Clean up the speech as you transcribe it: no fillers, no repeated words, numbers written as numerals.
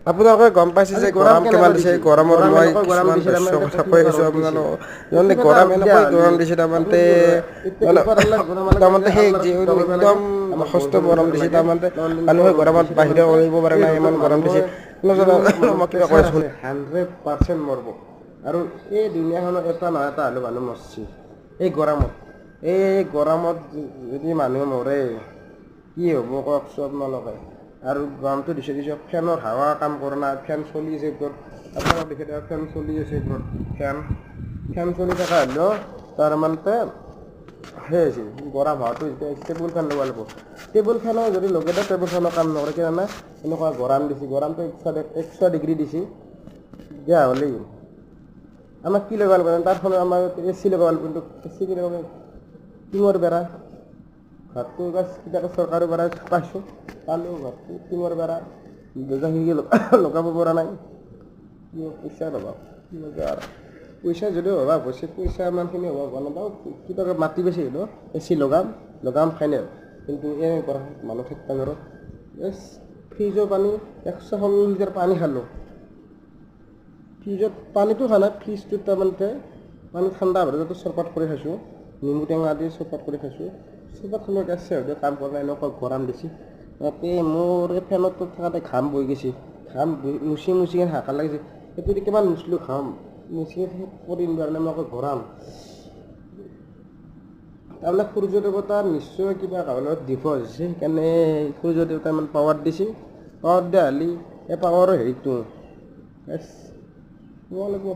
আপোনালোকে গম পাইছে যে গৰম কিমান দিছে গৰমৰ মই কিছুমান দৃশ্য কথা কৈ আছোঁ আপোনালোকক মানে গৰম এনেকৈ গৰম দিছে তাৰমানে তাৰমানে সেই একদম সস্ত গৰম দিছে তাৰমানে মানুহে গৰমত বাহিৰে ওলাব পৰা নাই ইমান গৰম দিছে মই কিবা কৈ আছোঁ 100% মৰব আৰু এই দুনিয়াখনত এটা নহয় এটা হ'লেও মানুহ মৰছি এই গৰমত যদি মানুহ মৰে কি হ'ব কওকচোন আপোনালোকে আৰু গৰমটো দিছে ফেনৰ হাৱা কাম কৰা নাই ফেন চলি আছে ওপৰত আপোনালোকে দেখি থাকক ফেন চলি আছে ওপৰত ফেন চলি থকা হ'লেও তাৰমানে সেই হৈছে গৰম হাৱাটো এতিয়া টেবুল ফেন ল'ব লাগিব টেবুল ফেনো যদি লগাই দিওঁ টেবুল ফেনৰ কাম নকৰে কিজানি এনেকুৱা গৰম দিছে গৰমটো 100 ডিগ্ৰী দিছে বেয়া হ'লেই আমাক কি লগাব লাগিব তাৰ ফলত আমাৰ এ চি লগাব লাগিব কিন্তু এ চি কি লগাব টিঙৰ বেৰা ঘৰটো কিবাকৈ চৰকাৰৰ পৰা পাইছোঁ পালোঁ ঘৰটো টিঙৰ বেৰা দৰ্জা খিৰিকী লগাব পৰা নাই পইচা ল'বা পইচা যদিও অভাৱ হৈছে পইচা ইমানখিনি অভাৱ নাপাওঁ কিবাকৈ মাটি বেছি হ'লেও এ চি লগাম ফাইনেল কিন্তু এই গৰমত মানুহ থাকিব নোৱাৰোঁ ফ্ৰিজৰ পানী 160 লিটাৰ পানী খালোঁ ফ্ৰিজত পানীটো খোৱা নাই ফ্ৰিজটোত তাৰমানে পানী ঠাণ্ডা হ'লে চৰবত কৰি খাইছোঁ নেমু টেঙা দি চৰবত কৰি খাইছোঁ চৰবত খালোঁ এতিয়া চেহতে কাম কৰা নাই এনেকুৱা গৰম দিছে তাতে মোৰ এই ফেনত থাকাতে ঘাম বৈ গৈছে ঘাম মুচি হাকা লাগিছে সেইটো কিমান মুচলোঁ ঘাম মুচি পৰিম কাৰণে মই আকৌ গৰম তাৰমানে সূৰ্য দেৱতাৰ নিশ্চয় কিবা কাৰণত ডিফল্ট হৈছে সেইকাৰণে সূৰ্য দেৱতাই ইমান পাৱাৰ দিছে পাৱাৰ দিয়া হ'লে এই পাৱাৰৰ হেৰিটো ক'ব লাগিব